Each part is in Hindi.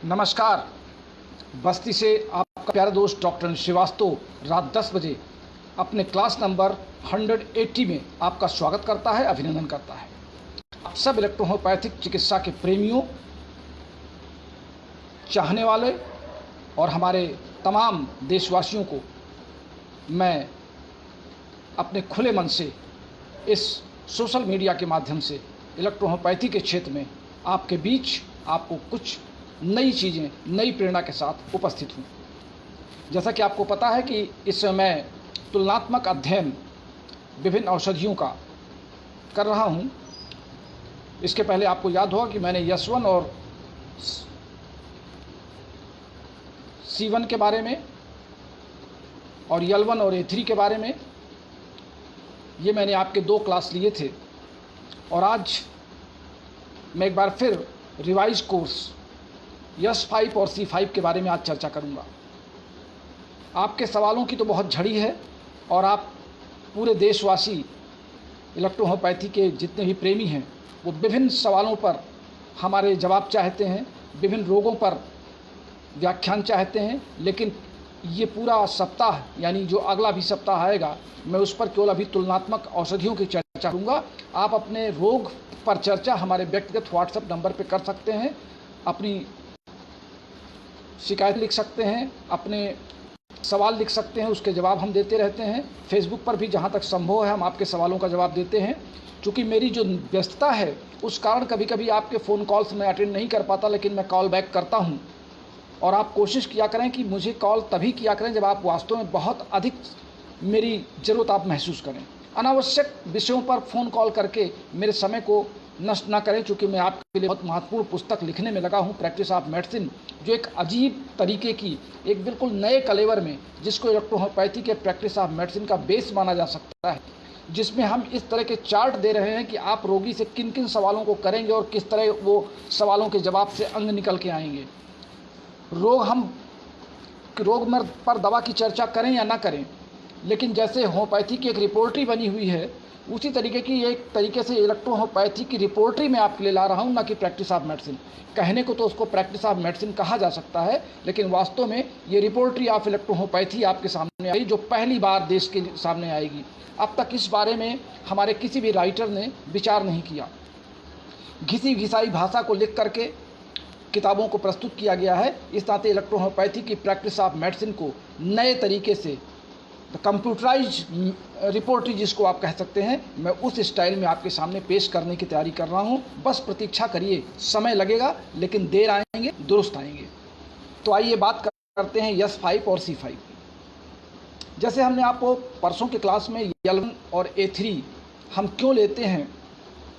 नमस्कार। बस्ती से आपका प्यारा दोस्त डॉक्टर श्रीवास्तव रात 10 बजे अपने क्लास नंबर 180 में आपका स्वागत करता है, अभिनंदन करता है। आप सब इलेक्ट्रोहोम्योपैथिक चिकित्सा के प्रेमियों, चाहने वाले और हमारे तमाम देशवासियों को मैं अपने खुले मन से इस सोशल मीडिया के माध्यम से इलेक्ट्रोहोम्योपैथी के क्षेत्र में आपके बीच आपको कुछ नई चीज़ें, नई प्रेरणा के साथ उपस्थित हूँ। जैसा कि आपको पता है कि इस समय मैं तुलनात्मक अध्ययन विभिन्न औषधियों का कर रहा हूँ। इसके पहले आपको याद होगा कि मैंने यस1 और C1 के बारे में और L1 और A3 के बारे में ये मैंने आपके 2 क्लास लिए थे। और आज मैं एक बार फिर रिवाइज कोर्स यस5 और C5 के बारे में आज चर्चा करूंगा। आपके सवालों की तो बहुत झड़ी है और आप पूरे देशवासी इलेक्ट्रोहोम्योपैथी के जितने भी प्रेमी हैं वो विभिन्न सवालों पर हमारे जवाब चाहते हैं, विभिन्न रोगों पर व्याख्यान चाहते हैं। लेकिन ये पूरा सप्ताह यानी जो अगला भी सप्ताह आएगा, मैं उस पर केवल अभी तुलनात्मक औषधियों की चर्चा करूँगा। आप अपने रोग पर चर्चा हमारे व्यक्तिगत व्हाट्सएप नंबर पर कर सकते हैं, अपनी शिकायत लिख सकते हैं, अपने सवाल लिख सकते हैं, उसके जवाब हम देते रहते हैं। फेसबुक पर भी जहाँ तक संभव है हम आपके सवालों का जवाब देते हैं। चूँकि मेरी जो व्यस्तता है उस कारण कभी कभी आपके फ़ोन कॉल्स मैं अटेंड नहीं कर पाता, लेकिन मैं कॉल बैक करता हूँ। और आप कोशिश किया करें कि मुझे कॉल तभी किया करें जब आप वास्तव में बहुत अधिक मेरी ज़रूरत आप महसूस करें। अनावश्यक विषयों पर फ़ोन कॉल करके मेरे समय को नष्ट ना करें, चूँकि मैं आपके लिए बहुत महत्वपूर्ण पुस्तक लिखने में लगा हूँ, प्रैक्टिस ऑफ मेडिसिन, जो एक अजीब तरीके की, एक बिल्कुल नए कलेवर में, जिसको इलेक्ट्रोहोम्योपैथी के प्रैक्टिस ऑफ मेडिसिन का बेस माना जा सकता है, जिसमें हम इस तरह के चार्ट दे रहे हैं कि आप रोगी से किन किन सवालों को करेंगे और किस तरह वो सवालों के जवाब से अंग निकल के आएंगे। रोग में पर दवा की चर्चा करें या ना करें, लेकिन जैसे होम्योपैथी की एक रिपोर्टरी बनी हुई है, उसी तरीके की एक तरीके से इलेक्ट्रोहोम्योपैथी की रिपोर्टरी मैं आपके लिए ला रहा हूँ, ना कि प्रैक्टिस ऑफ मेडिसिन। कहने को तो उसको प्रैक्टिस ऑफ मेडिसिन कहा जा सकता है, लेकिन वास्तव में ये रिपोर्टरी ऑफ इलेक्ट्रोहोम्योपैथी आपके सामने आई, जो पहली बार देश के सामने आएगी। अब तक इस बारे में हमारे किसी भी राइटर ने विचार नहीं किया। घिसी घिसाई भाषा को लिख करके किताबों को प्रस्तुत किया गया है। इस नाते इलेक्ट्रोहोम्योपैथी की प्रैक्टिस ऑफ मेडिसिन को नए तरीके से कंप्यूटराइज रिपोर्टरी जिसको आप कह सकते हैं, मैं उस स्टाइल में आपके सामने पेश करने की तैयारी कर रहा हूँ। बस प्रतीक्षा करिए, समय लगेगा लेकिन देर आएंगे दुरुस्त आएंगे। तो आइए बात करते हैं यस5 और C5। जैसे हमने आपको परसों के क्लास में L1 और A3 हम क्यों लेते हैं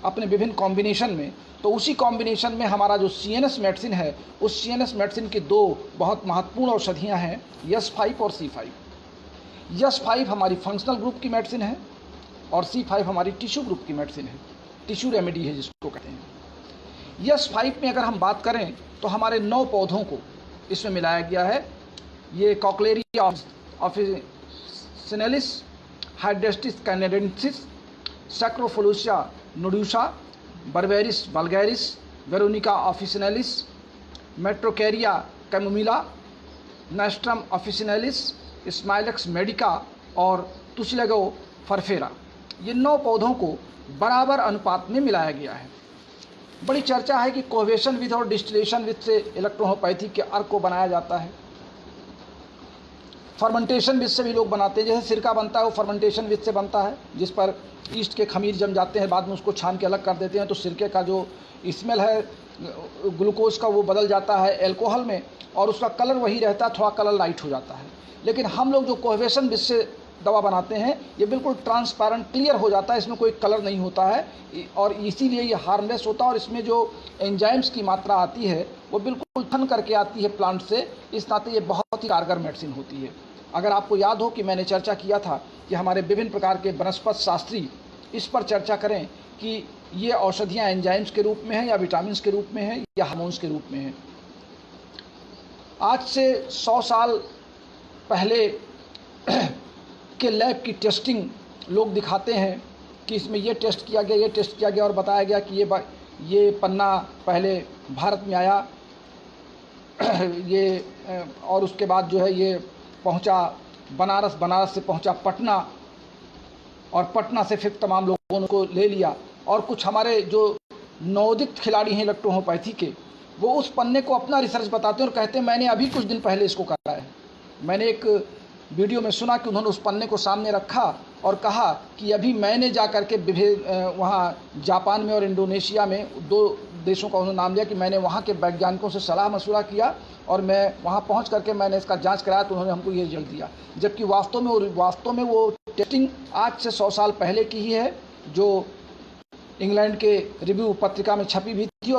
अपने विभिन्न कॉम्बिनेशन में, तो उसी कॉम्बिनेशन में हमारा जो CNS मेडिसिन है, उस CNS मेडिसिन की 2 बहुत महत्वपूर्ण औषधियाँ हैं, यस5 और C5। यस5 हमारी फंक्शनल ग्रुप की मेडिसिन है और C5 हमारी टिश्यू ग्रुप की मेडिसिन है, टिश्यू रेमेडी है जिसको कहते हैं। यस5 में अगर हम बात करें तो हमारे 9 पौधों को इसमें मिलाया गया है। ये Cochlearia officinalis, Hydrastis canadensis, Scrophularia nodosa, Berberis vulgaris, Veronica officinalis, Matricaria chamomilla, Nasturtium officinalis, Smilax medica और तुसिलेगो फरफेरा, ये 9 पौधों को बराबर अनुपात में मिलाया गया है। बड़ी चर्चा है कि कोहेशन विथ और डिस्टिलेशन विथ से इलेक्ट्रोहोम्योपैथी के अर्क को बनाया जाता है। फर्मेंटेशन विथ से भी लोग बनाते हैं, जैसे सिरका बनता है वो फर्मेंटेशन विथ से बनता है, जिस पर ईस्ट के खमीर जम जाते हैं, बाद में उसको छान के अलग कर देते हैं, तो सिरके का जो स्मेल है ग्लूकोज का वो बदल जाता है एल्कोहल में और उसका कलर वही रहता है, थोड़ा कलर लाइट हो जाता है। लेकिन हम लोग जो कोहेशन विथ से दवा बनाते हैं ये बिल्कुल ट्रांसपेरेंट क्लियर हो जाता है, इसमें कोई कलर नहीं होता है और इसीलिए ये हार्मलेस होता है। और इसमें जो एंजाइम्स की मात्रा आती है वो बिल्कुल ठन करके आती है प्लांट से, इस नाते ये बहुत ही कारगर मेडिसिन होती है। अगर आपको याद हो कि मैंने चर्चा किया था कि हमारे विभिन्न प्रकार के वनस्पति शास्त्री इस पर चर्चा करें कि ये औषधियाँ एंजाइम्स के रूप में हैं या विटामिन के रूप में हैं या हार्मोन्स के रूप में हैं। आज से 100 साल पहले के लैब की टेस्टिंग लोग दिखाते हैं कि इसमें ये टेस्ट किया गया, ये टेस्ट किया गया और बताया गया कि ये पन्ना पहले भारत में आया ये और उसके बाद जो है ये पहुंचा बनारस, बनारस से पहुंचा पटना, और पटना से फिर तमाम लोगों को ले लिया। और कुछ हमारे जो नवोदित खिलाड़ी हैं इलेक्ट्रोहोम्योपैथी के, वो उस पन्ने को अपना रिसर्च बताते हैं और कहते हैं मैंने अभी कुछ दिन पहले इसको करा है। मैंने एक वीडियो में सुना कि उन्होंने उस पन्ने को सामने रखा और कहा कि अभी मैंने जा कर के वहाँ जापान में और इंडोनेशिया में 2 देशों का उन्होंने नाम लिया कि मैंने वहाँ के वैज्ञानिकों से सलाह मशवरा किया और मैं वहाँ पहुँच करके मैंने इसका जांच कराया तो उन्होंने हमको ये रिजल्ट दिया। जबकि वास्तव में वो टेस्टिंग आज से 100 साल पहले की ही है, जो इंग्लैंड के रिव्यू पत्रिका में छपी भी थी।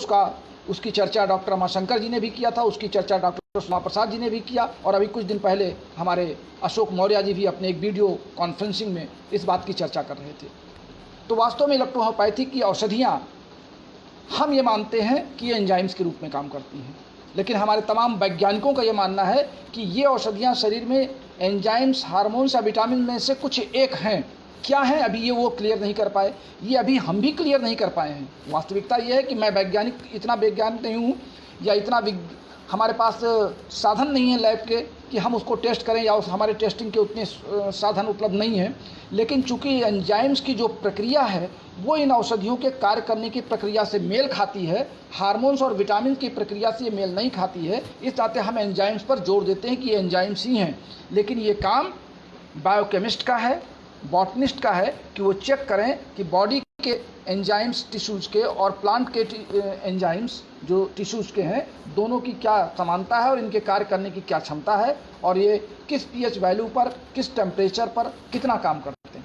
उसकी चर्चा डॉक्टर रमाशंकर जी ने भी किया था, उसकी चर्चा डॉक्टर श्यामा प्रसाद जी ने भी किया, और अभी कुछ दिन पहले हमारे अशोक मौर्य जी भी अपने एक वीडियो कॉन्फ्रेंसिंग में इस बात की चर्चा कर रहे थे। तो वास्तव में इलेक्ट्रोहोम्योपैथी की औषधियाँ हम ये मानते हैं कि ये एंजाइम्स के रूप में काम करती हैं, लेकिन हमारे तमाम वैज्ञानिकों का ये मानना है कि ये औषधियाँ शरीर में एंजाइम्स, हार्मोन्स या विटामिन में से कुछ एक हैं। क्या है अभी ये वो क्लियर नहीं कर पाए, ये अभी हम भी क्लियर नहीं कर पाए हैं। वास्तविकता ये है कि मैं इतना वैज्ञानिक नहीं हूँ या इतना हमारे पास साधन नहीं है लैब के कि हम उसको टेस्ट करें, या हमारे टेस्टिंग के उतने साधन उपलब्ध नहीं हैं। लेकिन चूंकि एंजाइम्स की जो प्रक्रिया है वो इन औषधियों के कार्य करने की प्रक्रिया से मेल खाती है, हार्मोन्स और विटामिन की प्रक्रिया से ये मेल नहीं खाती है, इस नाते हम एंजाइम्स पर जोर देते हैं कि ये एंजाइम्स ही हैं। लेकिन ये काम बायोकेमिस्ट का है, बॉटनिस्ट का है कि वो चेक करें कि बॉडी के एंजाइम्स टिश्यूज़ के और प्लांट के एंजाइम्स जो टिश्यूज़ के हैं दोनों की क्या समानता है और इनके कार्य करने की क्या क्षमता है, और ये किस पीएच वैल्यू पर, किस टेम्परेचर पर कितना काम करते हैं।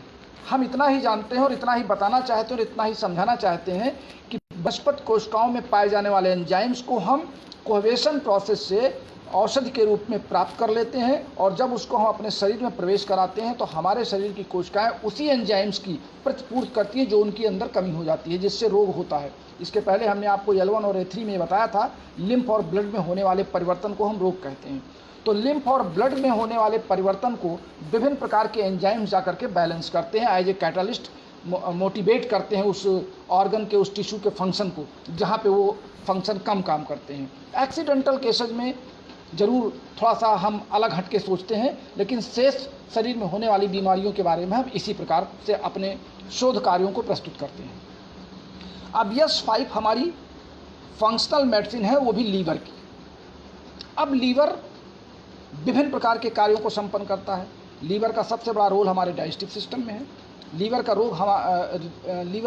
हम इतना ही जानते हैं और इतना ही बताना चाहते हैं और इतना ही समझाना चाहते हैं कि वनस्पति कोशिकाओं में पाए जाने वाले एंजाइम्स को हम कोहेशन प्रोसेस से औषधि के रूप में प्राप्त कर लेते हैं, और जब उसको हम अपने शरीर में प्रवेश कराते हैं तो हमारे शरीर की कोशिकाएं उसी एंजाइम्स की प्रतिपूर्ति करती है जो उनके अंदर कमी हो जाती है, जिससे रोग होता है। इसके पहले हमने आपको L1 और A3 में बताया था, लिम्फ और ब्लड में होने वाले परिवर्तन को हम रोग कहते हैं। तो लिम्फ और ब्लड में होने वाले परिवर्तन को विभिन्न प्रकार के एंजाइम्स जाकर के बैलेंस करते हैं, एज ए कैटालिस्ट मोटिवेट करते हैं उस ऑर्गन के, उस टिश्यू के फंक्शन को जहाँ पे वो फंक्शन कम काम करते हैं। एक्सीडेंटल केसेज में ज़रूर थोड़ा सा हम अलग हट के सोचते हैं, लेकिन शेष शरीर में होने वाली बीमारियों के बारे में हम इसी प्रकार से अपने शोध कार्यों को प्रस्तुत करते हैं। अब यस5 हमारी फंक्शनल मेडिसिन है, वो भी लीवर की। अब लीवर विभिन्न प्रकार के कार्यों को संपन्न करता है। लीवर का सबसे बड़ा रोल हमारे डाइजेस्टिव सिस्टम में है। लीवर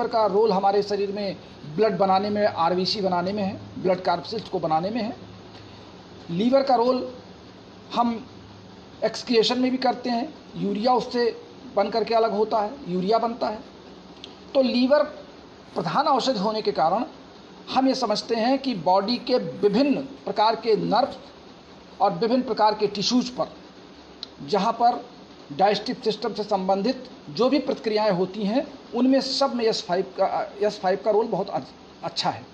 का रोल हमारे शरीर में ब्लड बनाने में, RBC बनाने में है, ब्लड कार्बोसिल्स को बनाने में है। लीवर का रोल हम एक्सक्रिएशन में भी करते हैं, यूरिया उससे बन करके अलग होता है, यूरिया बनता है। तो लीवर प्रधान औषधि होने के कारण हम ये समझते हैं कि बॉडी के विभिन्न प्रकार के नर्व और विभिन्न प्रकार के टिश्यूज़ पर, जहाँ पर डाइजेस्टिव सिस्टम से संबंधित जो भी प्रक्रियाएं होती हैं उनमें सब में यस5 का रोल बहुत अच्छा है।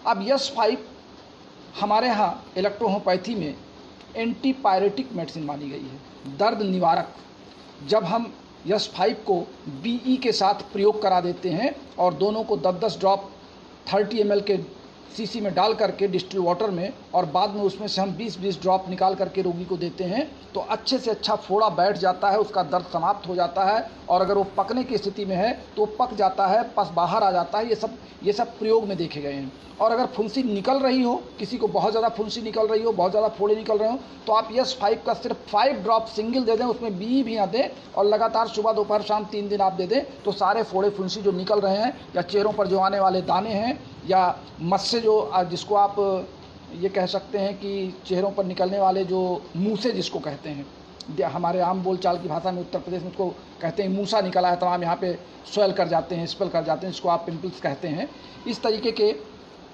अब यस5 हमारे यहाँ इलेक्ट्रोहोम्योपैथी में एंटीपायरेटिक मेडिसिन मानी गई है, दर्द निवारक। जब हम यस5 को BE के साथ प्रयोग करा देते हैं और दोनों को 10-10 ड्रॉप 30 ml के सीसी में डाल करके डिस्टिल वाटर में, और बाद में उसमें से हम 20-20 ड्रॉप निकाल करके रोगी को देते हैं, तो अच्छे से अच्छा फोड़ा बैठ जाता है, उसका दर्द समाप्त हो जाता है, और अगर वो पकने की स्थिति में है तो पक जाता है, पस बाहर आ जाता है। ये सब प्रयोग में देखे गए हैं। और अगर फुंसी निकल रही हो, किसी को बहुत ज़्यादा फुंसी निकल रही हो, बहुत ज़्यादा फोड़े निकल रहे हो, तो आप यस5 का सिर्फ 5 ड्रॉप सिंगल दे दें, उसमें BE भी ना दें, और लगातार सुबह दोपहर शाम 3 दिन आप दे दें, तो सारे फोड़े फुंसी जो निकल रहे हैं, या चेहरों पर जो आने वाले दाने हैं, या मस्से जिसको आप ये कह सकते हैं कि चेहरों पर निकलने वाले जो मूसे जिसको कहते हैं, हमारे आम बोलचाल की भाषा में उत्तर प्रदेश में उसको कहते हैं मूसा निकला है, तमाम यहाँ पे स्वेल कर जाते हैं, स्पेल कर जाते हैं, जिसको आप पिंपल्स कहते हैं। इस तरीके के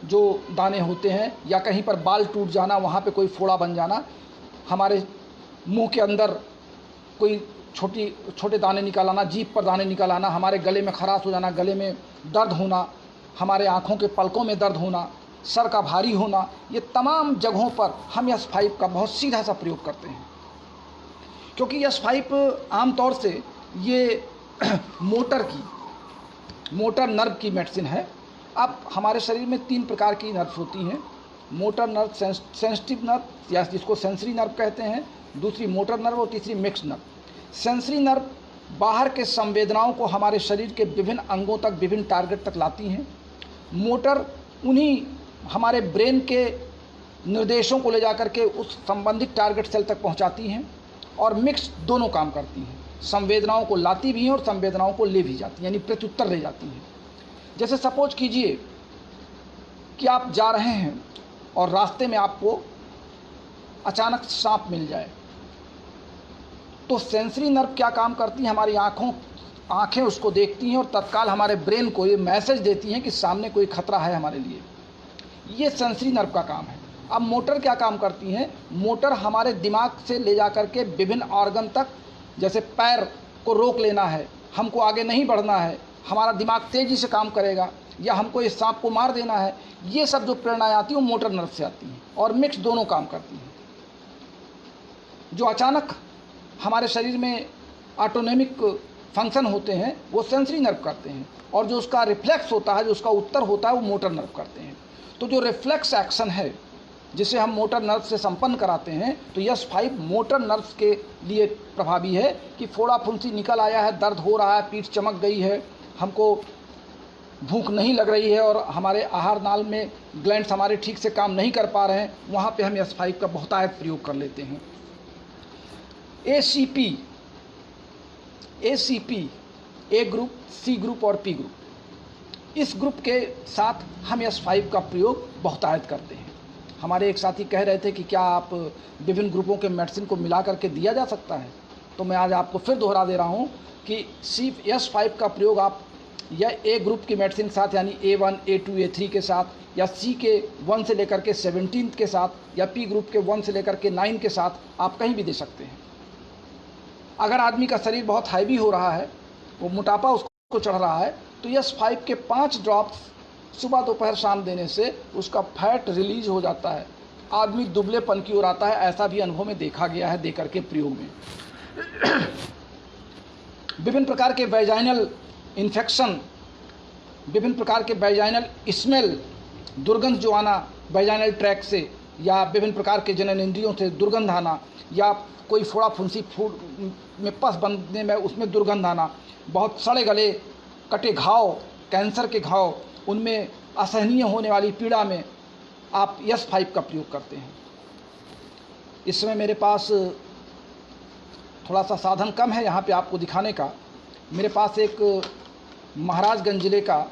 जो दाने होते हैं, या कहीं पर बाल टूट जाना, वहाँ पे कोई फोड़ा बन जाना, हमारे मुंह के अंदर कोई छोटे दाने निकल आना, जीभ पर दाने निकल आना, हमारे गले में खराश हो जाना, गले में दर्द होना, हमारे आँखों के पलकों में दर्द होना, सर का भारी होना, ये तमाम जगहों पर हम यस5 का बहुत सीधा सा प्रयोग करते हैं। क्योंकि यस5 आमतौर से ये मोटर नर्व की मेडिसिन है। अब हमारे शरीर में 3 प्रकार की नर्व होती हैं, मोटर नर्व, सेंसिटिव नर्व या जिसको सेंसरी नर्व कहते हैं, दूसरी मोटर नर्व और तीसरी मिक्स्ड नर्व। सेंसरी नर्व बाहर के संवेदनाओं को हमारे शरीर के विभिन्न अंगों तक, विभिन्न टारगेट तक लाती हैं। मोटर उन्हीं हमारे ब्रेन के निर्देशों को ले जाकर के उस संबंधित टारगेट सेल तक पहुंचाती हैं। और मिक्स दोनों काम करती हैं, संवेदनाओं को लाती भी हैं और संवेदनाओं को ले भी जाती हैं, यानी प्रत्युत्तर ले जाती हैं। जैसे सपोज कीजिए कि आप जा रहे हैं और रास्ते में आपको अचानक सांप मिल जाए, तो सेंसरी नर्व क्या काम करती हैं, हमारी आँखें उसको देखती हैं और तत्काल हमारे ब्रेन को ये मैसेज देती हैं कि सामने कोई खतरा है हमारे लिए। ये सेंसरी नर्व का काम है। अब मोटर क्या काम करती हैं, मोटर हमारे दिमाग से ले जा कर के विभिन्न ऑर्गन तक, जैसे पैर को रोक लेना है, हमको आगे नहीं बढ़ना है, हमारा दिमाग तेज़ी से काम करेगा, या हमको इस सांप को मार देना है, ये सब जो प्रेरणाएँ आती हैं वो मोटर नर्व से आती हैं। और मिक्स दोनों काम करती हैं। जो अचानक हमारे शरीर में ऑटोनोमिक फंक्शन होते हैं वो सेंसरी नर्व करते हैं, और जो उसका रिफ्लेक्स होता है, जो उसका उत्तर होता है, वो मोटर नर्व करते हैं। तो जो रिफ्लेक्स एक्शन है जिसे हम मोटर नर्व से संपन्न कराते हैं, तो यस5 मोटर नर्व के लिए प्रभावी है कि फोड़ा फुंसी निकल आया है, दर्द हो रहा है, पीठ चमक गई है, हमको भूख नहीं लग रही है और हमारे आहार नाल में ग्लैंड्स हमारे ठीक से काम नहीं कर पा रहे हैं, वहाँ पे हम यस5 का बहुतायत प्रयोग कर लेते हैं। ACP, ए ग्रुप, सी ग्रुप और पी ग्रुप, इस ग्रुप के साथ हम यस5 का प्रयोग बहुतायत करते हैं। हमारे एक साथी कह रहे थे कि क्या आप विभिन्न ग्रुपों के मेडिसिन को मिला करके दिया जा सकता है, तो मैं आज आपको फिर दोहरा दे रहा हूँ कि यस5 का प्रयोग आप या ए ग्रुप की मेडिसिन के साथ, यानी A1, A2, A3 के साथ, या सी के 1 से लेकर के 17 के साथ, या पी ग्रुप के 1 से लेकर के 9 के साथ आप कहीं भी दे सकते हैं। अगर आदमी का शरीर बहुत हैवी हो रहा है, वो मोटापा उसको चढ़ रहा है, तो यस5 के 5 ड्रॉप्स सुबह दोपहर शाम देने से उसका फैट रिलीज हो जाता है, आदमी दुबलेपन की ओर आता है। ऐसा भी अनुभव में देखा गया है, देकर के प्रयोग में। विभिन्न प्रकार के वैजाइनल इन्फेक्शन, विभिन्न प्रकार के वैजाइनल स्मेल, दुर्गंध जो आना वैजाइनल ट्रैक से, या विभिन्न प्रकार के जननेंद्रियों से दुर्गंध आना, या कोई फोड़ा फुंसी में पस बनने में उसमें दुर्गंध आना, बहुत सड़े गले, कटे घाव, कैंसर के घाव, उनमें असहनीय होने वाली पीड़ा में आप यस5 का प्रयोग करते हैं। इस समय मेरे पास थोड़ा सा साधन कम है यहाँ पे आपको दिखाने का। मेरे पास एक महाराजगंज जिले का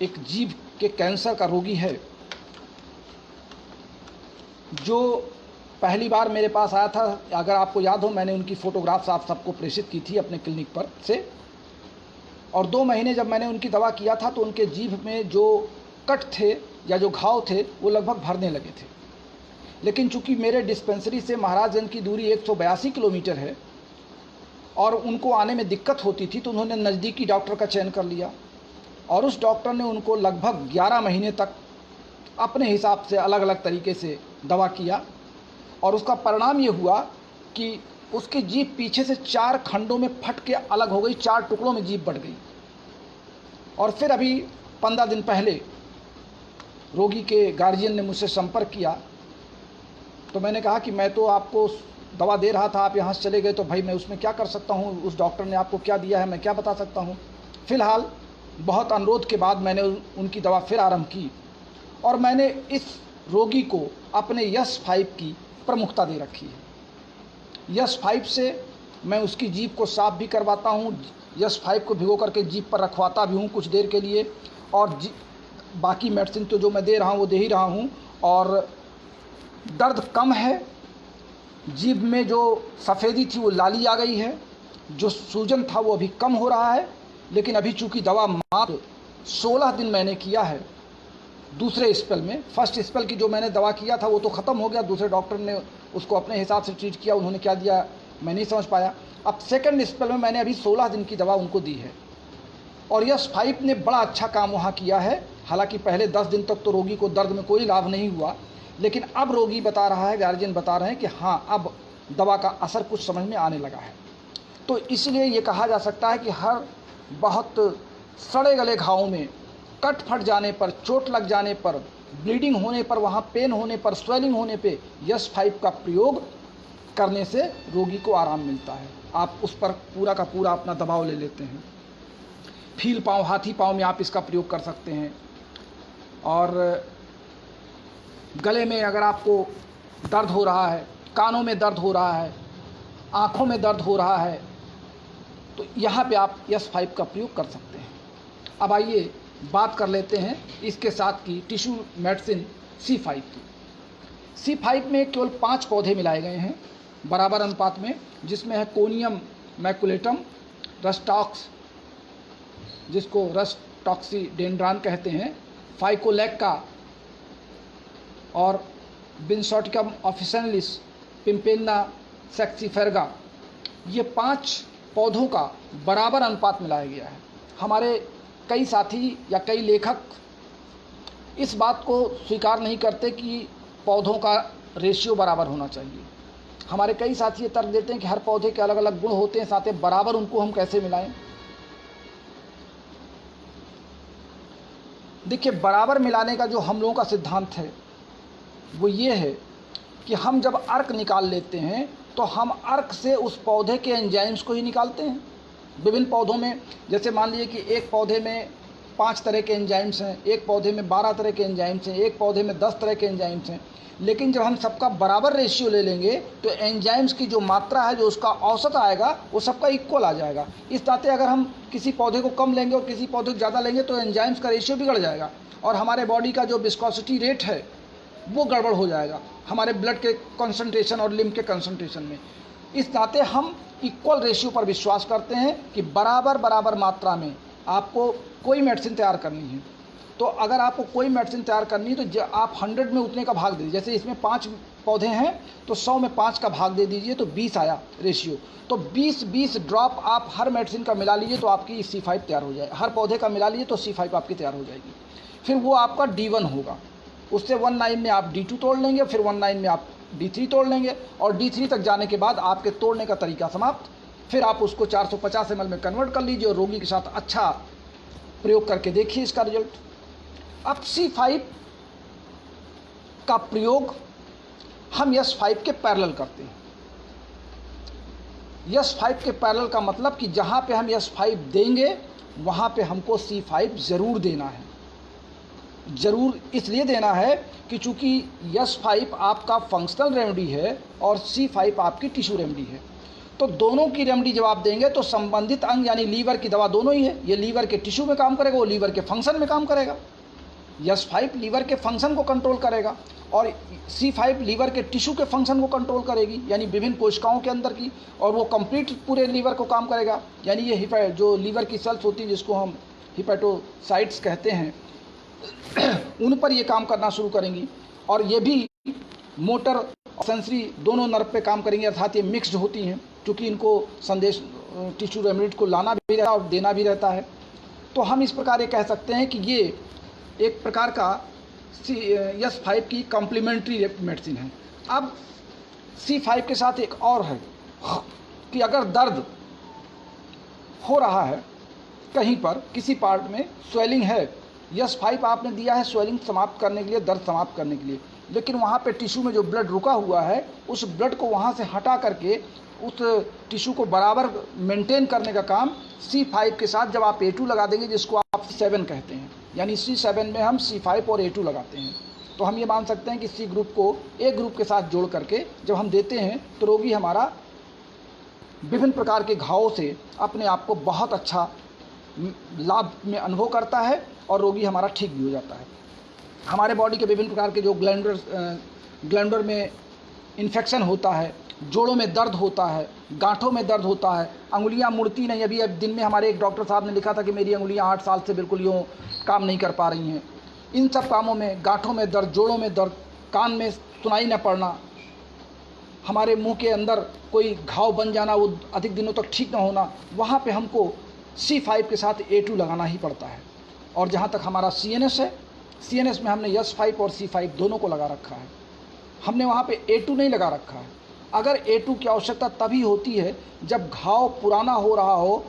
एक जीभ के कैंसर का रोगी है, जो पहली बार मेरे पास आया था। अगर आपको याद हो, मैंने उनकी फ़ोटोग्राफ्स आप सबको प्रेषित की थी अपने क्लिनिक पर से। और 2 महीने जब मैंने उनकी दवा किया था तो उनके जीभ में जो कट थे या जो घाव थे वो लगभग भरने लगे थे। लेकिन चूंकि मेरे डिस्पेंसरी से महाराजगंज की दूरी 182 किलोमीटर है और उनको आने में दिक्कत होती थी, तो उन्होंने नज़दीकी डॉक्टर का चयन कर लिया, और उस डॉक्टर ने उनको लगभग 11 महीने तक अपने हिसाब से अलग अलग तरीके से दवा किया। और उसका परिणाम ये हुआ कि उसकी जीभ पीछे से 4 खंडों में फट के अलग हो गई, 4 टुकड़ों में जीभ बढ़ गई। और फिर अभी 15 दिन पहले रोगी के गार्जियन ने मुझसे संपर्क किया, तो मैंने कहा कि मैं तो आपको दवा दे रहा था, आप यहाँ से चले गए, तो भाई मैं उसमें क्या कर सकता हूँ, उस डॉक्टर ने आपको क्या दिया है मैं क्या बता सकता हूँ। फिलहाल बहुत अनुरोध के बाद मैंने उनकी दवा फिर आरंभ की, और मैंने इस रोगी को अपने यस5 की प्रमुखता दे रखी है। यस5 से मैं उसकी जीभ को साफ भी करवाता हूँ, यस5 को भिगो करके जीभ पर रखवाता भी हूँ कुछ देर के लिए, और बाकी मेडिसिन तो जो मैं दे रहा हूँ वो दे ही रहा हूँ। और दर्द कम है, जीभ में जो सफ़ेदी थी वो लाली आ गई है, जो सूजन था वो अभी कम हो रहा है। लेकिन अभी चूँकि दवा मात्र 16 दिन मैंने किया है दूसरे स्पेल में, फर्स्ट स्पेल की जो मैंने दवा किया था वो तो ख़त्म हो गया, दूसरे डॉक्टर ने उसको अपने हिसाब से ट्रीट किया, उन्होंने क्या दिया मैं नहीं समझ पाया। अब सेकंड स्पेल में मैंने अभी 16 दिन की दवा उनको दी है, और यस5 ने बड़ा अच्छा काम वहाँ किया है। हालांकि पहले 10 दिन तक तो रोगी को दर्द में कोई लाभ नहीं हुआ, लेकिन अब रोगी बता रहा है, गार्जियन बता रहे हैं कि हाँ अब दवा का असर कुछ समझ में आने लगा है। तो इसलिए ये कहा जा सकता है कि हर बहुत सड़े गले घावों में, कट फट जाने पर, चोट लग जाने पर, ब्लीडिंग होने पर, वहाँ पेन होने पर, स्वेलिंग होने पे यस5 का प्रयोग करने से रोगी को आराम मिलता है। आप उस पर पूरा का पूरा अपना दबाव ले लेते हैं। फील पाँव, हाथी पाँव में आप इसका प्रयोग कर सकते हैं। और गले में अगर आपको दर्द हो रहा है, कानों में दर्द हो रहा है, आँखों में दर्द हो रहा है, तो यहाँ पे आप यस5 का प्रयोग कर सकते हैं। अब आइए बात कर लेते हैं इसके साथ की टिश्यू मेडिसिन C5 की। C5 में केवल 5 पौधे मिलाए गए हैं बराबर अनुपात में, जिसमें है कोनियम मैकुलेटम, रस्टॉक्स जिसको रस्टॉक्सीडेंड्रॉन कहते हैं, फाइकोलैक्का और बिनसॉटिकम ऑफिसिनालिस, पिम्पेन्ना सेक्सिफेरगा। ये 5 पौधों का बराबर अनुपात मिलाया गया है। हमारे कई साथी या कई लेखक इस बात को स्वीकार नहीं करते कि पौधों का रेशियो बराबर होना चाहिए। हमारे कई साथी ये तर्क देते हैं कि हर पौधे के अलग अलग गुण होते हैं, साथ ही बराबर उनको हम कैसे मिलाएं। देखिए, बराबर मिलाने का जो हम लोगों का सिद्धांत है वो ये है कि हम जब अर्क निकाल लेते हैं तो हम अर्क से उस पौधे के एंजाइम्स को ही निकालते हैं। विभिन्न पौधों में, जैसे मान लीजिए कि एक पौधे में 5 तरह के एंजाइम्स हैं, एक पौधे में 12 तरह के एंजाइम्स हैं, एक पौधे में 10 तरह के एंजाइम्स हैं, लेकिन जब हम सबका बराबर रेशियो ले लेंगे तो एंजाइम्स की जो मात्रा है, जो उसका औसत आएगा, वो सबका इक्वल आ जाएगा। इस नाते अगर हम किसी पौधे को कम लेंगे और किसी पौधे को ज़्यादा लेंगे तो एंजाइम्स का रेशियो बिगड़ जाएगा और हमारे बॉडी का जो विस्कोसिटी रेट है वो गड़बड़ हो जाएगा हमारे ब्लड के कंसंट्रेशन और लिम्फ के कंसंट्रेशन में। इस नाते हम इक्वल रेशियो पर विश्वास करते हैं कि बराबर मात्रा में आपको कोई मेडिसिन तैयार करनी है। तो अगर आपको कोई मेडिसिन तैयार करनी है तो आप 100 में उतने का भाग दे दीजिए। जैसे इसमें 5 पौधे हैं तो 100 में 5 का भाग दे दीजिए तो 20 आया रेशियो। तो 20 ड्रॉप आप हर मेडिसिन का मिला लीजिए तो आपकी C5 तैयार हो जाएगी। हर पौधे का मिला लीजिए तो C5 आपकी तैयार हो जाएगी। फिर वो आपका D1 होगा, उससे 19 में आप D2 तोड़ लेंगे, फिर 19 में आप D3 तोड़ लेंगे और D3 तक जाने के बाद आपके तोड़ने का तरीका समाप्त। फिर आप उसको 450 ml में कन्वर्ट कर लीजिए और रोगी के साथ अच्छा प्रयोग करके देखिए इसका रिजल्ट। अब C5 का प्रयोग हम यस5 के पैरेलल करते हैं। यस5 के पैरेलल का मतलब कि जहाँ पे हम यस5 देंगे वहाँ पे हमको C5 ज़रूर देना है। ज़रूर इसलिए देना है कि चूँकि यस5 आपका फंक्शनल रेमेडी है और C5 आपकी टिश्यू रेमेडी है, तो दोनों की रेमेडी जब आप देंगे तो संबंधित अंग यानी लीवर की दवा दोनों ही है। ये लीवर के टिश्यू में काम करेगा, वो लीवर के फंक्शन में काम करेगा। यस5 लीवर के फंक्शन को कंट्रोल करेगा और C5 लीवर के टिश्यू के फंक्शन को कंट्रोल करेगी, यानी विभिन्न कोशिकाओं के अंदर की, और वो कंप्लीट पूरे लीवर को काम करेगा। यानी ये जो लीवर की सेल्स होती है जिसको हम हिपेटोसाइट्स कहते हैं उन पर ये काम करना शुरू करेंगी और ये भी मोटर और सेंसरी दोनों नर्व पे काम करेंगी, अर्थात ये मिक्स्ड होती हैं क्योंकि इनको संदेश टिश्यू रेमेडी को लाना भी रहता है और देना भी रहता है। तो हम इस प्रकार ये कह सकते हैं कि ये एक प्रकार का यस5 की कॉम्प्लीमेंट्री मेडिसिन है। अब C5 के साथ एक और है कि अगर दर्द हो रहा है कहीं पर, किसी पार्ट में स्वेलिंग है, यस5 आपने दिया है स्वेलिंग समाप्त करने के लिए, दर्द समाप्त करने के लिए, लेकिन वहाँ पे टिश्यू में जो ब्लड रुका हुआ है उस ब्लड को वहाँ से हटा करके उस टिश्यू को बराबर मेंटेन करने का काम C5 के साथ जब आप A2 लगा देंगे, जिसको आप C7 कहते हैं, यानी C7 में हम C5 और A2 लगाते हैं, तो हम ये मान सकते हैं कि C ग्रुप को A ग्रुप के साथ जोड़ करके जब हम देते हैं तो रोगी हमारा विभिन्न प्रकार के घावों से अपने आप को बहुत अच्छा लाभ में अनुभव करता है और रोगी हमारा ठीक भी हो जाता है। हमारे बॉडी के विभिन्न प्रकार के जो ग्लैंडर में इन्फेक्शन होता है, जोड़ों में दर्द होता है, गांठों में दर्द होता है, अंगुलियां मुड़ती नहीं। अभी दिन में हमारे एक डॉक्टर साहब ने लिखा था कि मेरी अंगुलियां 8 साल से बिल्कुल यूँ काम नहीं कर पा रही हैं। इन सब कामों में, गांठों में दर्द, जोड़ों में दर्द, कान में सुनाई न पड़ना, हमारे मुंह के अंदर कोई घाव बन जाना, वो अधिक दिनों तक ठीक ना होना, वहाँ पे हमको C5 के साथ A2 लगाना ही पड़ता है। और जहाँ तक हमारा CNS है, CNS में हमने यस5 और C5 दोनों को लगा रखा है, हमने वहाँ पे A2 नहीं लगा रखा है। अगर A2 की आवश्यकता तभी होती है जब घाव पुराना हो रहा हो,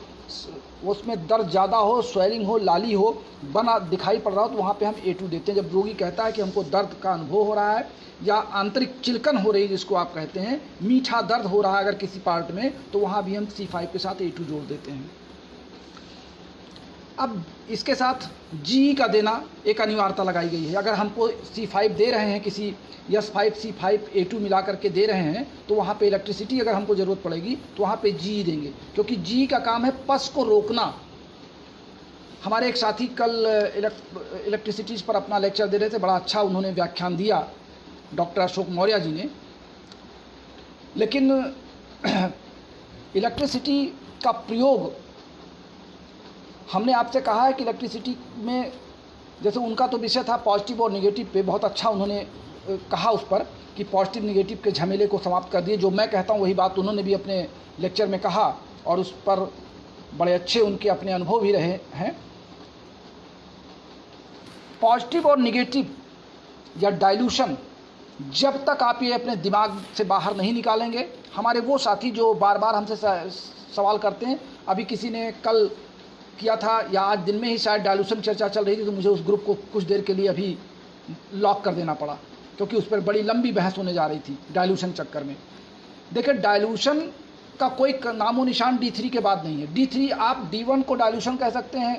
उसमें दर्द ज़्यादा हो, स्वेलिंग हो, लाली हो, बना दिखाई पड़ रहा हो, तो वहाँ पे हम A2 देते हैं। जब रोगी कहता है कि हमको दर्द का अनुभव हो रहा है या आंतरिक चिलकन हो रही है जिसको आप कहते हैं, मीठा दर्द हो रहा है अगर किसी पार्ट में, तो वहाँ भी हम C5 के साथ A2 जोड़ देते हैं। अब इसके साथ GE का देना एक अनिवार्यता लगाई गई है। अगर हमको C5 दे रहे हैं, किसी S5 C5 A2 मिला करके दे रहे हैं, तो वहाँ पे इलेक्ट्रिसिटी अगर हमको ज़रूरत पड़ेगी तो वहाँ पे GE देंगे, क्योंकि GE का काम है पस को रोकना। हमारे एक साथी कल इलेक्ट्रिसिटीज़ पर अपना लेक्चर दे रहे थे, बड़ा अच्छा उन्होंने व्याख्यान दिया, डॉक्टर अशोक मौर्य जी ने। लेकिन इलेक्ट्रिसिटी का प्रयोग, हमने आपसे कहा है कि इलेक्ट्रिसिटी में, जैसे उनका तो विषय था पॉजिटिव और नेगेटिव पे, बहुत अच्छा उन्होंने कहा उस पर कि पॉजिटिव नेगेटिव के झमेले को समाप्त कर दिए। जो मैं कहता हूँ वही बात उन्होंने भी अपने लेक्चर में कहा, और उस पर बड़े अच्छे उनके अपने अनुभव भी रहे हैं। पॉजिटिव और नेगेटिव या डाइल्यूशन, जब तक आप ये अपने दिमाग से बाहर नहीं निकालेंगे, हमारे वो साथी जो बार बार हमसे सवाल करते हैं, अभी किसी ने कल किया था या आज दिन में ही शायद डाइल्यूशन चर्चा चल रही थी, तो मुझे उस ग्रुप को कुछ देर के लिए अभी लॉक कर देना पड़ा, क्योंकि उस पर बड़ी लंबी बहस होने जा रही थी डाइल्यूशन चक्कर में। देखिए, डाइल्यूशन का कोई नामो निशान D3 के बाद नहीं है। D3 आप D1 को डाइल्यूशन कह सकते हैं,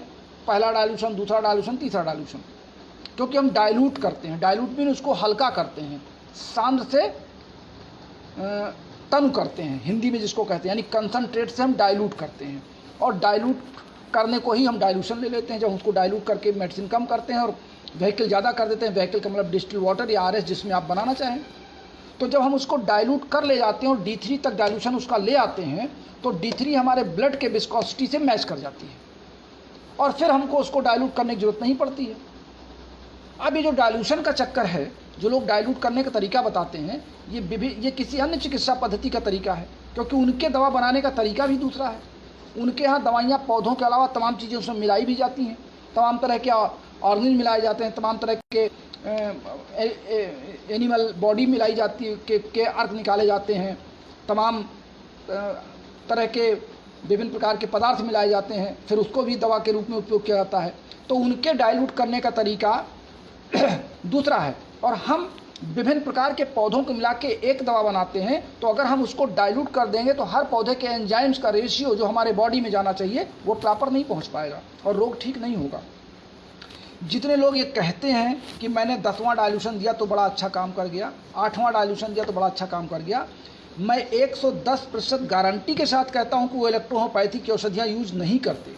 पहला डाइल्यूशन, दूसरा डाइल्यूशन, तीसरा डाइल्यूशन, क्योंकि हम डाइल्यूट करते हैं। डाइल्यूट मीन उसको हल्का करते हैं, सांद्र से तनु करते हैं, हिंदी में जिसको कहते हैं, यानी कंसंट्रेट से हम डाइल्यूट करते हैं, और डाइल्यूट करने को ही हम डाइल्यूशन ले लेते हैं। जब उसको डाइल्यूट करके मेडिसिन कम करते हैं और व्हीकल ज़्यादा कर देते हैं, व्हीकल का मतलब डिस्टिल वाटर या RS जिसमें आप बनाना चाहें, तो जब हम उसको डाइल्यूट कर ले जाते हैं और D3 तक डाइल्यूशन उसका ले आते हैं, तो D3 हमारे ब्लड के विस्कोसिटी से मैच कर जाती है, और फिर हमको उसको डाइल्यूट करने की जरूरत नहीं पड़ती है। अब ये जो डाइल्यूशन का चक्कर है, जो लोग डाइल्यूट करने का तरीका बताते हैं, ये किसी अन्य चिकित्सा पद्धति का तरीका है, क्योंकि उनके दवा बनाने का तरीका भी दूसरा है। उनके यहाँ दवाइयाँ पौधों के अलावा तमाम चीज़ें उसमें मिलाई भी जाती हैं, तमाम तरह के ऑर्गेन मिलाए जाते हैं, तमाम तरह के एनिमल बॉडी मिलाई जाती है, के अर्क निकाले जाते हैं, तमाम तरह के विभिन्न प्रकार के पदार्थ मिलाए जाते हैं, फिर उसको भी दवा के रूप में उपयोग किया जाता है। तो उनके डाइल्यूट करने का तरीका दूसरा है, और हम विभिन्न प्रकार के पौधों को मिला के एक दवा बनाते हैं। तो अगर हम उसको डाइल्यूट कर देंगे तो हर पौधे के एंजाइम्स का रेशियो जो हमारे बॉडी में जाना चाहिए वो प्रॉपर नहीं पहुंच पाएगा और रोग ठीक नहीं होगा। जितने लोग ये कहते हैं कि मैंने 10वां डाइल्यूशन दिया तो बड़ा अच्छा काम कर गया, 8वां डाइल्यूशन दिया तो बड़ा अच्छा काम कर गया, मैं 110% गारंटी के साथ कहता हूं कि वो इलेक्ट्रोहोमोपैथी की औषधियाँ यूज़ नहीं करते।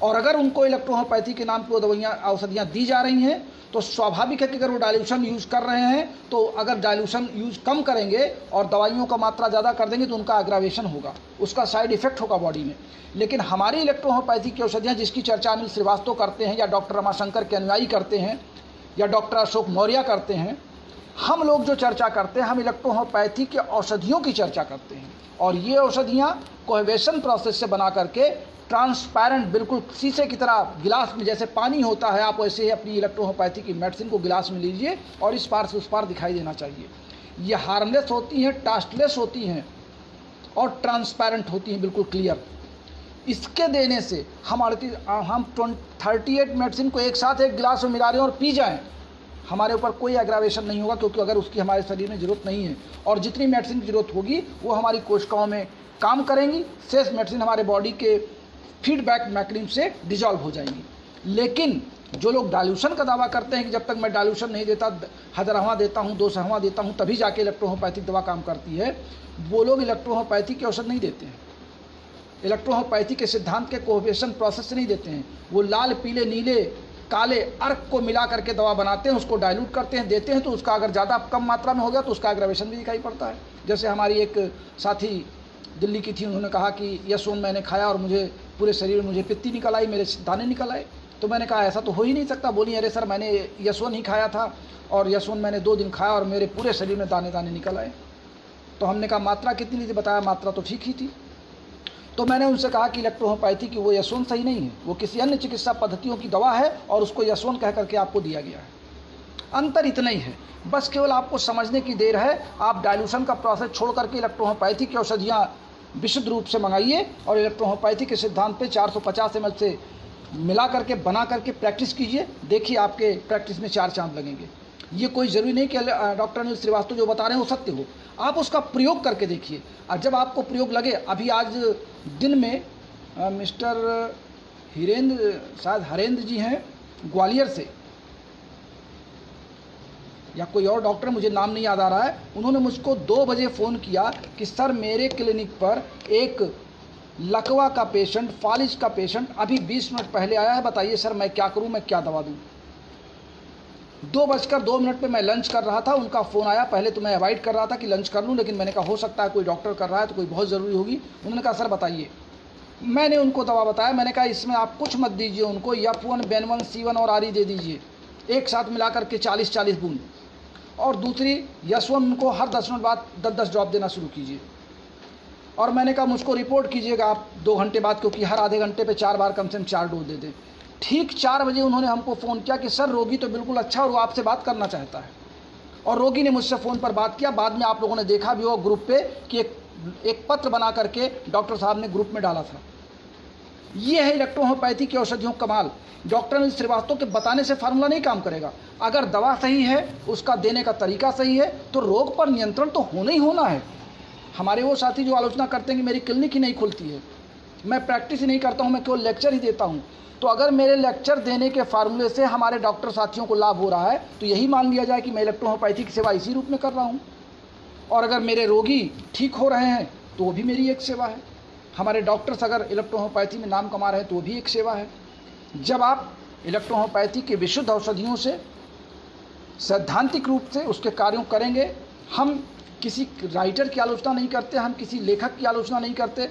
और अगर उनको इलेक्ट्रोहोमोपैथी के नाम पर वो औषधियाँ दी जा रही हैं तो स्वाभाविक है कि अगर वो डाइल्यूशन यूज़ कर रहे हैं, तो अगर डाइल्यूशन यूज़ कम करेंगे और दवाइयों का मात्रा ज़्यादा कर देंगे तो उनका एग्रावेशन होगा, उसका साइड इफेक्ट होगा बॉडी में। लेकिन हमारी इलेक्ट्रोहोमोपैथी की औषधियाँ जिसकी चर्चा अनिल श्रीवास्तव करते हैं, या डॉक्टर रमाशंकर के अनुयायी करते हैं, या डॉक्टर अशोक मौर्य करते हैं, हम लोग जो चर्चा करते हैं, हम इलेक्ट्रोहोमोपैथी के औषधियों की चर्चा करते हैं। और ये औषधियाँ कोहेवेशन प्रोसेस से बना करके ट्रांसपेरेंट, बिल्कुल शीशे की तरह गिलास में जैसे पानी होता है, आप वैसे ही अपनी इलेक्ट्रोहोमोपैथी की मेडिसिन को गिलास में लीजिए और इस पार से उस पार दिखाई देना चाहिए। ये हार्मलेस होती हैं, टास्टलेस होती हैं और ट्रांसपेरेंट होती हैं, बिल्कुल क्लियर। इसके देने से हम 38 मेडिसिन को एक साथ एक गिलास में मिला रहे हैं और पी जाएँ, हमारे ऊपर कोई एग्रावेशन नहीं होगा, क्योंकि अगर उसकी हमारे शरीर में ज़रूरत नहीं है। और जितनी मेडिसिन की ज़रूरत होगी वो हमारी कोशिकाओं में काम करेंगी, शेष मेडिसिन हमारे बॉडी के फीडबैक मैकेनिज्म से डिजॉल्व हो जाएंगी। लेकिन जो लोग डाइल्यूशन का दावा करते हैं कि जब तक मैं डाइल्यूशन नहीं देता, 1000वां देता हूँ, 200वां देता हूँ, तभी जाके इलेक्ट्रोहोमोपैथिक दवा काम करती है, वो लोग इलेक्ट्रोहोमोपैथी की औषध नहीं देते हैं। इलेक्ट्रोहोमोपैथी के सिद्धांत के कोहेवेशन प्रोसेस से नहीं देते हैं। वो लाल, पीले, नीले, काले अर्क को मिला करके दवा बनाते हैं, उसको डाइल्यूट करते हैं, देते हैं, तो उसका अगर ज़्यादा कम मात्रा में हो गया तो उसका एग्रावेशन भी दिखाई पड़ता है। जैसे हमारी एक साथी दिल्ली की थी, उन्होंने कहा कि यशोन मैंने खाया और मुझे पूरे शरीर में मुझे पित्ती निकल आई, मेरे दाने निकल आए। तो मैंने कहा ऐसा तो हो ही नहीं सकता। बोली अरे सर, मैंने यशोन ही खाया था और यशोन मैंने 2 दिन खाया और मेरे पूरे शरीर में दाने दाने निकल आए। तो हमने कहा मात्रा कितनी थी, बताया मात्रा तो ठीक ही थी। तो मैंने उनसे कहा कि इलेक्ट्रोहोमोपैथी की वो यशोन सही नहीं है, वो किसी अन्य चिकित्सा पद्धतियों की दवा है और उसको यशोन कह करके आपको दिया गया है। अंतर इतना ही है, बस केवल आपको समझने की देर है। आप डाइल्यूशन का प्रोसेस छोड़ करके इलेक्ट्रोहोमोपैथी की औषधियाँ विशुद्ध रूप से मंगाइए और इलेक्ट्रोहोम्योपैथी के सिद्धांत पे 450 ml से मिला करके बना करके प्रैक्टिस कीजिए। देखिए आपके प्रैक्टिस में 4 चांद लगेंगे। ये कोई ज़रूरी नहीं कि डॉक्टर अनिल श्रीवास्तव जो बता रहे हैं वो सत्य हो, आप उसका प्रयोग करके देखिए और जब आपको प्रयोग लगे, अभी आज दिन में मिस्टर हिरेंद्र, शायद हरेंद्र जी हैं ग्वालियर से, या कोई और डॉक्टर, मुझे नाम नहीं याद आ रहा है, उन्होंने मुझको 2 बजे फ़ोन किया कि सर मेरे क्लिनिक पर एक लकवा का पेशेंट, फालिज का पेशेंट अभी 20 मिनट पहले आया है, बताइए सर मैं क्या करूं, मैं क्या दवा दूं। 2:02 पे मैं लंच कर रहा था, उनका फ़ोन आया। पहले तो मैं अवॉइड कर रहा था कि लंच कर लूं, लेकिन मैंने कहा हो सकता है कोई डॉक्टर कर रहा है तो कोई बहुत ज़रूरी होगी। उन्होंने कहा सर बताइए। मैंने उनको दवा बताया, मैंने कहा इसमें आप कुछ मत दीजिए उनको, F1, बेन1, C1 और आरी दे दीजिए, एक साथ मिला करके 40-40 बूंद, और दूसरी यशवन उनको हर 10 मिनट बाद 10-10 ड्रॉप देना शुरू कीजिए। और मैंने कहा मुझको रिपोर्ट कीजिएगा आप 2 घंटे बाद, क्योंकि हर आधे घंटे पे 4 बार कम से कम 4 डोज दे दें। ठीक 4 बजे उन्होंने हमको फ़ोन किया कि सर रोगी तो बिल्कुल अच्छा और वो आपसे बात करना चाहता है। और रोगी ने मुझसे फ़ोन पर बात किया। बाद में आप लोगों ने देखा भी हो ग्रुप पे कि एक पत्र बना करके डॉक्टर साहब ने ग्रुप में डाला था। ये है इलेक्ट्रोहोम्योपैथी की औषधियों का कमाल। डॉक्टर अनिल श्रीवास्तव के बताने से फार्मूला नहीं काम करेगा। अगर दवा सही है, उसका देने का तरीका सही है, तो रोग पर नियंत्रण तो होना ही होना है। हमारे वो साथी जो आलोचना करते हैं कि मेरी क्लिनिक ही नहीं खुलती है, मैं प्रैक्टिस ही नहीं करता हूँ, मैं केवल लेक्चर ही देता हूँ, तो अगर मेरे लेक्चर देने के फार्मूले से हमारे डॉक्टर साथियों को लाभ हो रहा है तो यही मान लिया जाए कि मैं इलेक्ट्रोहोम्योपैथी की सेवा इसी रूप में कर रहा हूँ। और अगर मेरे रोगी ठीक हो रहे हैं तो वो भी मेरी एक सेवा है। हमारे डॉक्टर्स अगर इलेक्ट्रोहोम्योपैथी में नाम कमा रहे हैं तो वो भी एक सेवा है। जब आप इलेक्ट्रोहोम्योपैथी के विशुद्ध औषधियों से सैद्धांतिक रूप से उसके कार्यों करेंगे, हम किसी राइटर की आलोचना नहीं करते, हम किसी लेखक की आलोचना नहीं करते,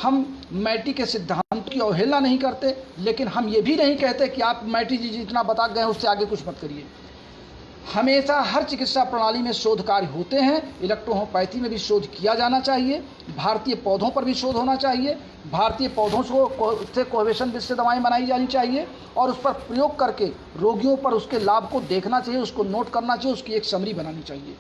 हम मैटी के सिद्धांत की अवहेलना नहीं करते, लेकिन हम ये भी नहीं कहते कि आप मैटी जी जितना बता गए उससे आगे कुछ मत करिए। हमेशा हर चिकित्सा प्रणाली में शोध कार्य होते हैं, इलेक्ट्रोहोम्योपैथी में भी शोध किया जाना चाहिए। भारतीय पौधों पर भी शोध होना चाहिए, भारतीय पौधों से कोहेशन विष से दवाएं बनाई जानी चाहिए और उस पर प्रयोग करके रोगियों पर उसके लाभ को देखना चाहिए, उसको नोट करना चाहिए, उसकी एक समरी बनानी चाहिए।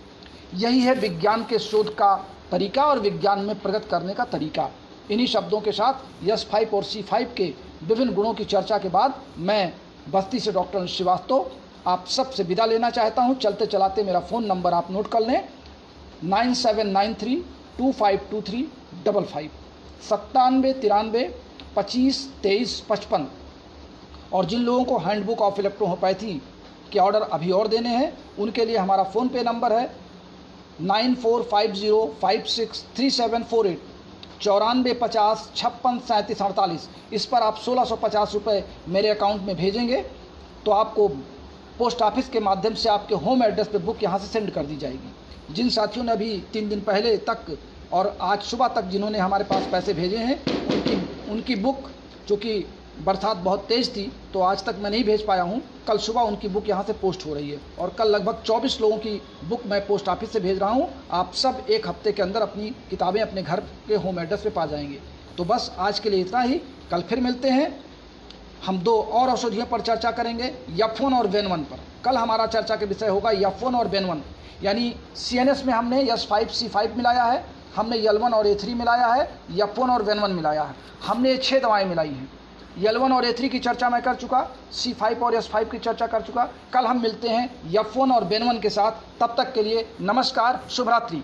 यही है विज्ञान के शोध का तरीका और विज्ञान में प्रगति करने का तरीका। इन्हीं शब्दों के साथ S5 और C5 के विभिन्न गुणों की चर्चा के बाद मैं बस्ती से डॉक्टर अनिल श्रीवास्तव आप सबसे विदा लेना चाहता हूं। चलते चलाते मेरा फ़ोन नंबर आप नोट कर लें, 9793252355, 9793252355। और जिन लोगों को हैंडबुक ऑफ इलेक्ट्रोहोम्योपैथी के ऑर्डर अभी और देने हैं उनके लिए हमारा फ़ोनपे नंबर है 9450563748, 9450563748। इस पर आप 1650 रुपये मेरे अकाउंट में भेजेंगे तो आपको पोस्ट ऑफिस के माध्यम से आपके होम एड्रेस पे बुक यहाँ से सेंड कर दी जाएगी। जिन साथियों ने अभी 3 दिन पहले तक और आज सुबह तक जिन्होंने हमारे पास पैसे भेजे हैं उनकी बुक, चूँकि बरसात बहुत तेज़ थी तो आज तक मैं नहीं भेज पाया हूँ, कल सुबह उनकी बुक यहाँ से पोस्ट हो रही है और कल लगभग 24 लोगों की बुक मैं पोस्ट ऑफिस से भेज रहा हूँ। आप सब 1 हफ्ते के अंदर अपनी किताबें अपने घर के होम एड्रेस पे पा जाएंगे। तो बस आज के लिए इतना ही, कल फिर मिलते हैं। हम 2 और औषधियों पर चर्चा करेंगे, F1 और बेन1 पर। कल हमारा चर्चा का विषय होगा F1 और बेन1, यानी CNS में हमने S5 C5 मिलाया है, हमने L1 और A3 मिलाया है, F1 और बेन1 मिलाया है, हमने ये 6 दवाएं मिलाई हैं। L1 और A3 की चर्चा मैं कर चुका, C5 और S5 की चर्चा कर चुका। कल हम मिलते हैं F1 और बेन1 के साथ। तब तक के लिए नमस्कार, शुभ रात्रि।